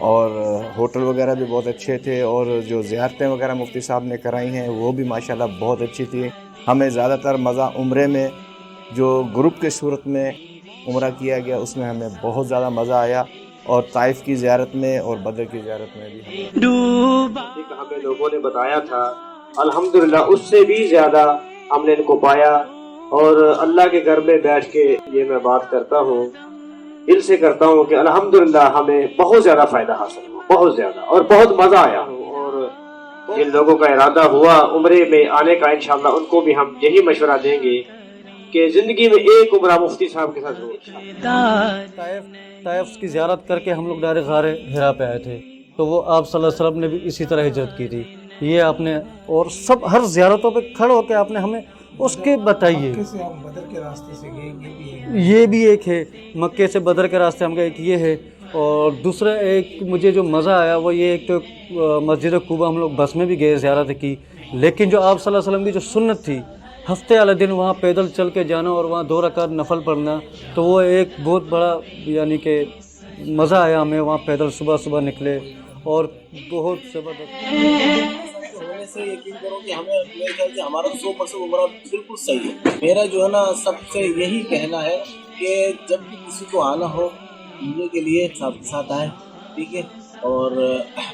اور ہوٹل وغیرہ بھی بہت اچھے تھے، اور جو زیارتیں وغیرہ مفتی صاحب نے کرائی ہیں وہ بھی ماشاءاللہ بہت اچھی تھی. ہمیں زیادہ تر مزہ عمرے میں جو گروپ کے صورت میں عمرہ کیا گیا اس میں ہمیں بہت زیادہ مزہ آیا، اور طائف کی زیارت میں اور بدر کی زیارت میں بھی ہمیں لوگوں نے بتایا تھا، الحمدللہ اس سے بھی زیادہ ہم نے ان کو پایا. اور اللہ کے گھر میں بیٹھ کے یہ میں بات کرتا ہوں، دل سے کرتا ہوں کہ الحمدللہ ہمیں بہت زیادہ فائدہ حاصل ہوا، بہت زیادہ، اور بہت مزہ آیا. اور جن لوگوں کا ارادہ ہوا عمرے میں آنے کا، انشاءاللہ ان کو بھی ہم یہی مشورہ دیں گے کہ زندگی میں ایک عمرہ مفتی صاحب کے ساتھ ضرور. طائف کی زیارت کر کے ہم لوگ ڈائریکٹ غار حرا پہ آئے تھے، تو وہ آپ صلی اللہ علیہ وسلم نے بھی اسی طرح ہجرت کی تھی. یہ آپ نے اور سب ہر زیارتوں پہ کھڑے ہو کے آپ نے ہمیں اس کے بتائیے. بدر کے راستے سے گئے، یہ بھی ایک ہے، مکے سے بدر کے راستے ہم گئے، ایک یہ ہے. اور دوسرا ایک مجھے جو مزہ آیا وہ یہ، ایک تو مسجد قباء ہم لوگ بس میں بھی گئے زیارت کی، لیکن جو آپ صلی اللہ علیہ وسلم کی جو سنت تھی ہفتے والے دن وہاں پیدل چل کے جانا اور وہاں 2 رکعت نفل پڑھنا، تو وہ ایک بہت بڑا یعنی کہ مزہ آیا ہمیں. وہاں پیدل صبح صبح نکلے اور بہت زبردست. ہونے سے یقین کرو کہ ہمیں میرے خیال سے ہمارا 100% عمرہ بالکل صحیح ہے. میرا جو ہے نا سب سے یہی کہنا ہے کہ جب بھی کسی کو آنا ہو عمرے کے لیے ساتھ آئے، ٹھیک ہے، اور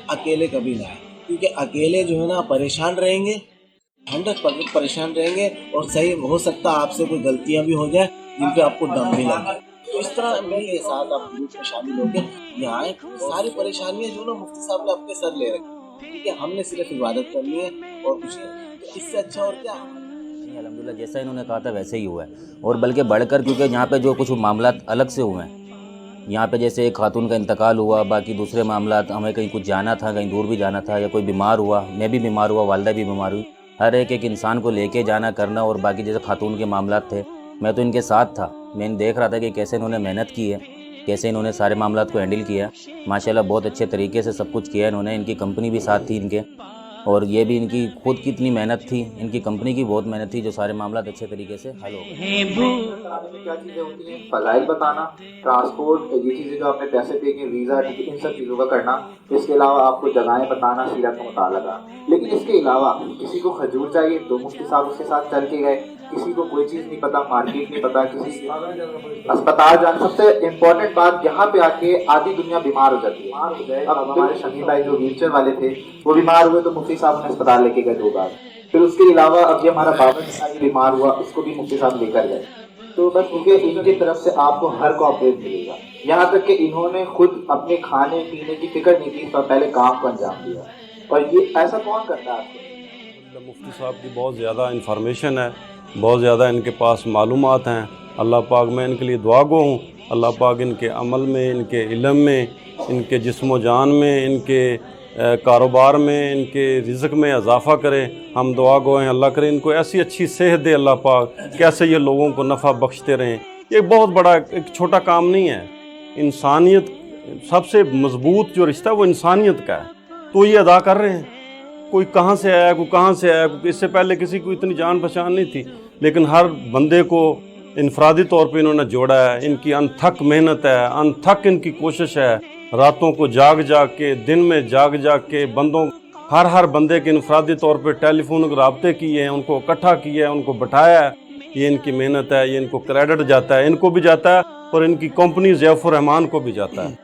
اکیلے کبھی نہ آئے، کیونکہ اکیلے جو ہے نا پریشان رہیں گے، 100% پریشان رہیں گے، اور صحیح ہو سکتا آپ سے کوئی غلطیاں بھی ہو جائیں جن پہ آپ کو دم بھی لگ جائے. تو اس طرح میرے ساتھ آپ گروپ میں شامل ہو کے یہاں آئیں. ساری پریشانیاں جو نا مفتی صاحب نے اپنے سر لے رکھی، ٹھیک ہے، ہم نے صرف عبادت کرنی ہے اور کچھ اس سے اچھا اور کیا. الحمدللہ جیسا انہوں نے کہا تھا ویسے ہی ہوا ہے، اور بلکہ بڑھ کر، کیونکہ یہاں پہ جو کچھ معاملات الگ سے ہوئے ہیں. یہاں پہ جیسے ایک خاتون کا انتقال ہوا، باقی دوسرے معاملات، ہمیں کہیں کچھ جانا تھا، کہیں دور بھی جانا تھا، یا کوئی بیمار ہوا، میں بھی بیمار ہوا، والدہ بھی بیمار ہوئی. ہر ایک انسان کو لے کے جانا کرنا. اور باقی جیسے خاتون کے معاملات تھے، میں تو ان کے ساتھ تھا، میں دیکھ رہا تھا کہ کیسے انہوں نے محنت کی ہے، کیسے انہوں نے سارے معاملات کو ہینڈل کیا. ماشاءاللہ بہت اچھے طریقے سے سب کچھ کیا انہوں نے. ان کی کمپنی بھی ساتھ تھی ان کے، اور یہ بھی ان کی خود کی اتنی محنت تھی، ان کی کمپنی کی بہت محنت تھی، جو سارے معاملات اچھے طریقے سے حل ہو گئے. کیا چیزیں ہوتی ہیں؟ فضائل بتانا، ٹرانسپورٹ، یہ چیزیں جو آپ نے پیسے پے کے، ویزا، ٹکٹ، ان سب چیزوں کا کرنا. اس کے علاوہ آپ کو جگہیں بتانا، سیرت کا مطالعہ کرنا. لیکن اس کے علاوہ کسی کو کھجور چاہیے تو مفتی صاحب اس کے ساتھ چل کے گئے. کسی کو کوئی چیز نہیں پتا، مارکیٹ نہیں پتا، کسی اسپتال جانا. سب سے امپورٹنٹ بات، یہاں پہ آ کے آدھی دنیا بیمار ہو جاتی ہے. اب ہمارے شمی بھائی جو ویل چیئر والے تھے وہ بیمار ہوئے تو مفتی صاحب نے اسپتال لے کے گئے 2 بار. پھر اس کے علاوہ اب یہ ہمارا بابا جی بیمار ہوا، اس کو بھی مفتی صاحب لے کر گئے. تو بس کیونکہ ان کی طرف سے آپ کو ہر کوآپریٹ ملے گا. یہاں تک کہ انہوں نے خود اپنے کھانے پینے کی فکر نہیں کی، پہلے کام کو انجام دیا. اور یہ ایسا کون کرتا ہے؟ مفتی صاحب کی بہت زیادہ انفارمیشن ہے، بہت زیادہ ان کے پاس معلومات ہیں. اللہ پاک میں ان کے لیے دعا گو ہوں، اللہ پاک ان کے عمل میں، ان کے علم میں، ان کے جسم و جان میں، ان کے کاروبار میں، ان کے رزق میں اضافہ کرے. ہم دعا گو ہیں، اللہ کرے ان کو ایسی اچھی صحت دے اللہ پاک، کیسے یہ لوگوں کو نفع بخشتے رہیں. یہ بہت بڑا ایک چھوٹا کام نہیں ہے. انسانیت سب سے مضبوط جو رشتہ ہے وہ انسانیت کا ہے، تو یہ ادا کر رہے ہیں. کوئی کہاں سے آیا، کوئی کہاں سے آیا، اس سے پہلے کسی کو اتنی جان پہچان نہیں تھی، لیکن ہر بندے کو انفرادی طور پہ انہوں نے جوڑا ہے. ان کی انتھک محنت ہے، انتھک ان کی کوشش ہے. راتوں کو جاگ جاگ کے، دن میں جاگ جاگ کے بندوں، ہر بندے کے انفرادی طور پہ ٹیلی فون رابطے کیے ہیں، ان کو اکٹھا کیا ہے، ان کو بٹھایا ہے. یہ ان کی محنت ہے، یہ ان کو کریڈٹ جاتا ہے، ان کو بھی جاتا ہے اور ان کی کمپنی ضیاف الرحمان کو بھی جاتا ہے.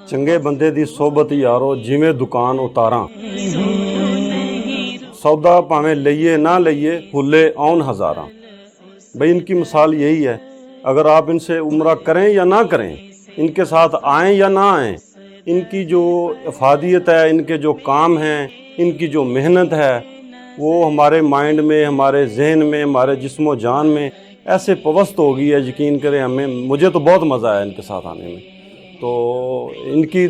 چنگے بندے دی صحبت یارو جویں دکان اتاراں، سودا پاویں لئیے نہ لئیے پھلے آن ہزاراں. بھئی ان کی مثال یہی ہے. اگر آپ ان سے عمرہ کریں یا نہ کریں، ان کے ساتھ آئیں یا نہ آئیں، ان کی جو افادیت ہے، ان کے جو کام ہیں، ان کی جو محنت ہے، وہ ہمارے مائنڈ میں، ہمارے ذہن میں، ہمارے جسم و جان میں ایسے پوست ہو گئی ہے. یقین کریں مجھے تو بہت مزہ آیا ان کے ساتھ آنے میں. تو ان کی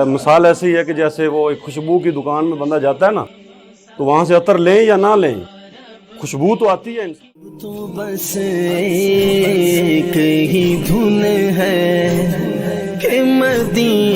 مثال ایسی ہے کہ جیسے وہ ایک خوشبو کی دکان میں بندہ جاتا ہے نا، تو وہاں سے عطر لیں یا نہ لیں، خوشبو تو آتی ہے. تو بس ایک ہی دھن ہے کہ مدینہ